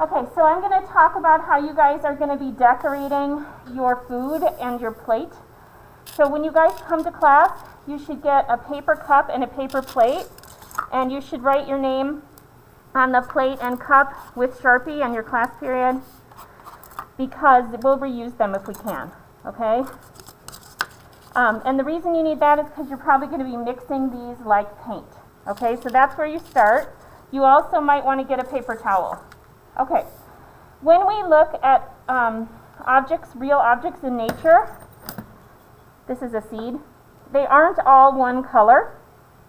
Okay, so I'm going to talk about how you guys are going to be decorating your food and your plate. So when you guys come to class, you should get a paper cup and a paper plate, and you should write your name on the plate and cup with Sharpie and your class period, because we'll reuse them if we can, okay? And the reason you need that is because you're probably going to be mixing these like paint, okay? So that's where you start. You also might want to get a paper towel. Okay, when we look at objects, real objects in nature, this is a seed. They aren't all one color.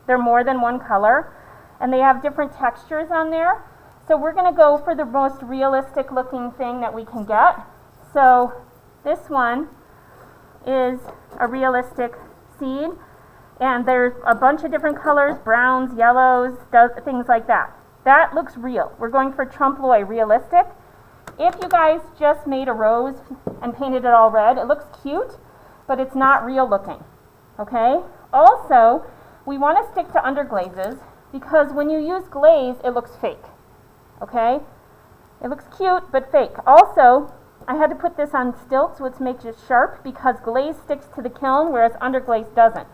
They're more than one color, and they have different textures on there. So we're going to go for the most realistic looking thing that we can get. So this one is a realistic seed, and there's a bunch of different colors, browns, yellows, things like that. That looks real. We're going for trompe l'oeil, realistic. If you guys just made a rose and painted it all red, it looks cute, but it's not real looking, okay? Also, we want to stick to underglazes, because when you use glaze, it looks fake, okay? It looks cute, but fake. Also, I had to put this on stilts, which makes it sharp, because glaze sticks to the kiln, whereas underglaze doesn't.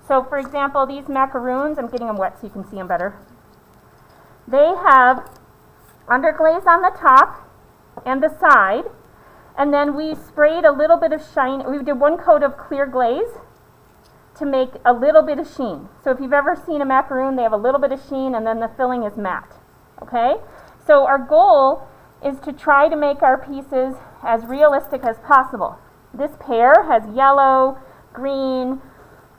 So, for example, these macaroons, I'm getting them wet so you can see them better. They have underglaze on the top and the side, and then we sprayed a little bit of shine. We did one coat of clear glaze to make a little bit of sheen. So if you've ever seen a macaroon, they have a little bit of sheen, and then the filling is matte, okay? So our goal is to try to make our pieces as realistic as possible. This pear has yellow, green,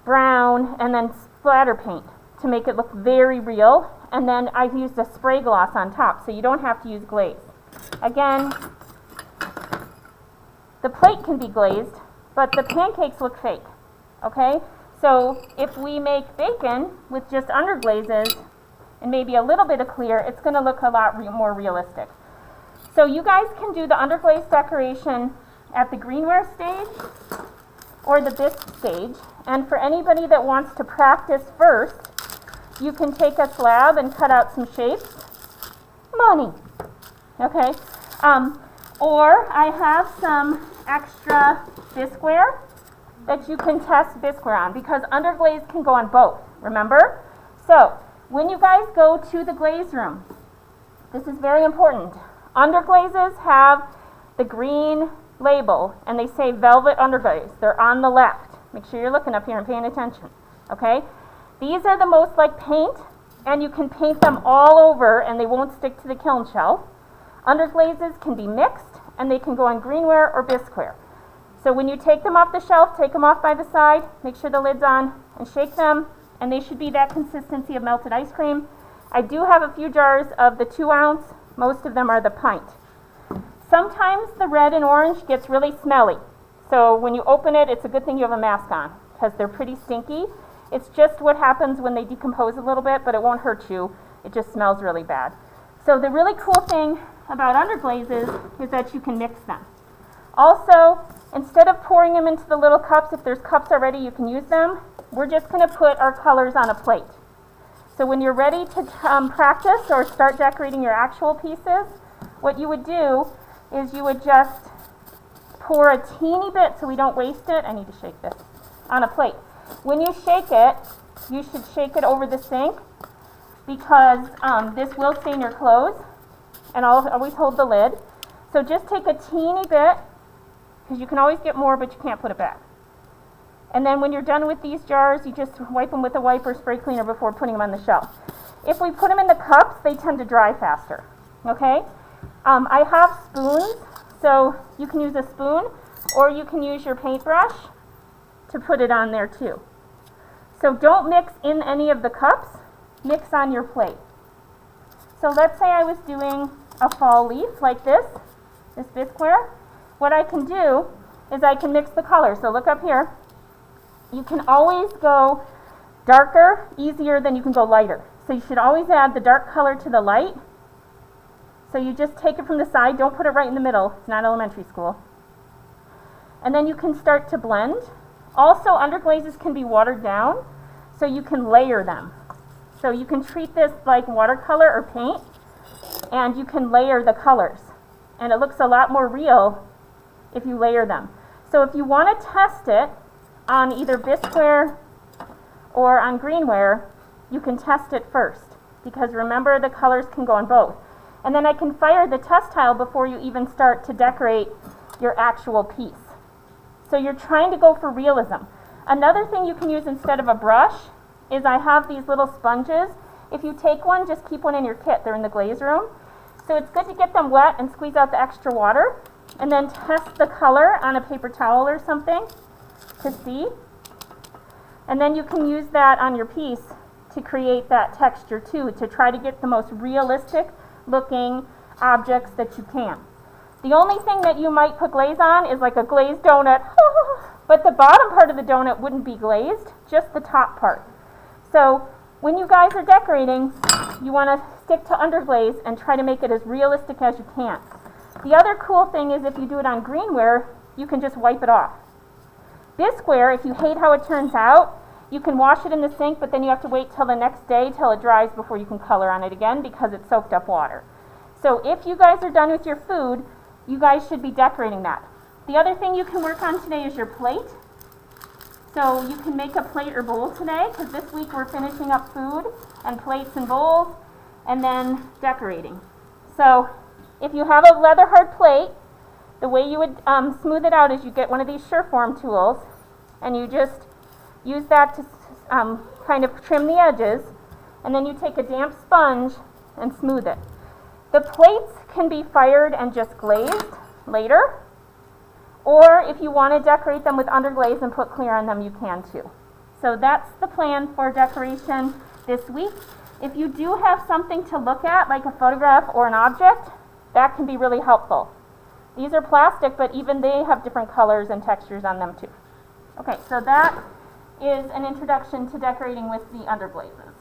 brown, and then splatter paint to make it look very real. And then I've used a spray gloss on top, so you don't have to use glaze. Again, the plate can be glazed, but the pancakes look fake, okay? So if we make bacon with just underglazes and maybe a little bit of clear, it's going to look a lot more realistic. So you guys can do the underglaze decoration at the greenware stage or the bisque stage. And for anybody that wants to practice first, you can take a slab and cut out some shapes. Money. Okay. Or I have some extra bisqueware that you can test bisqueware on, because underglaze can go on both, remember? So when you guys go to the glaze room, this is very important. Underglazes have the green label, and they say velvet underglaze. They're on the left. Make sure you're looking up here and paying attention. Okay? These are the most like paint, and you can paint them all over and they won't stick to the kiln shelf. Underglazes can be mixed, and they can go on greenware or bisqueware. So when you take them off the shelf, take them off by the side, make sure the lid's on, and shake them, and they should be that consistency of melted ice cream. I do have a few jars of the 2 ounce. Most of them are the pint. Sometimes the red and orange gets really smelly. So when you open it, it's a good thing you have a mask on, because they're pretty stinky. It's just what happens when they decompose a little bit, but it won't hurt you. It just smells really bad. So the really cool thing about underglazes is that you can mix them. Also, instead of pouring them into the little cups, if there's cups already, you can use them. We're just going to put our colors on a plate. So when you're ready to practice or start decorating your actual pieces, what you would do is you would just pour a teeny bit, so we don't waste it. I need to shake this on a plate. When you shake it, you should shake it over the sink, because this will stain your clothes, and I'll always hold the lid. So just take a teeny bit, because you can always get more, but you can't put it back. And then when you're done with these jars, you just wipe them with a wipe or spray cleaner before putting them on the shelf. If we put them in the cups, they tend to dry faster, okay? I have spoons, so you can use a spoon, or you can use your paintbrush to put it on there too. So don't mix in any of the cups, mix on your plate. So let's say I was doing a fall leaf like this bisqueware. What I can do is I can mix the colors. So look up here. You can always go darker, easier than you can go lighter. So you should always add the dark color to the light. So you just take it from the side, don't put it right in the middle, it's not elementary school. And then you can start to blend. Also, underglazes can be watered down, so you can layer them. So you can treat this like watercolor or paint, and you can layer the colors. and it looks a lot more real if you layer them. So if you want to test it on either bisqueware or on greenware, you can test it first, because remember, the colors can go on both. And then I can fire the test tile before you even start to decorate your actual piece. So you're trying to go for realism. Another thing you can use instead of a brush is I have these little sponges. If you take one, just keep one in your kit. They're in the glaze room. So it's good to get them wet and squeeze out the extra water, and then test the color on a paper towel or something to see. And then you can use that on your piece to create that texture too, to try to get the most realistic looking objects that you can. The only thing that you might put glaze on is like a glazed donut, but the bottom part of the donut wouldn't be glazed, just the top part. So when you guys are decorating, you want to stick to underglaze and try to make it as realistic as you can. The other cool thing is if you do it on greenware, you can just wipe it off. Bisqueware, if you hate how it turns out, you can wash it in the sink, but then you have to wait till the next day till it dries before you can color on it again, because it soaked up water. So if you guys are done with your food, you guys should be decorating that. The other thing you can work on today is your plate. So you can make a plate or bowl today, because this week we're finishing up food and plates and bowls and then decorating. So if you have a leather hard plate, the way you would smooth it out is you get one of these Sureform tools and you just use that to kind of trim the edges, and then you take a damp sponge and smooth it. The plates can be fired and just glazed later, or if you want to decorate them with underglaze and put clear on them, you can too. So that's the plan for decoration this week. If you do have something to look at, like a photograph or an object, that can be really helpful. These are plastic, but even they have different colors and textures on them too. Okay, so that is an introduction to decorating with the underglazes.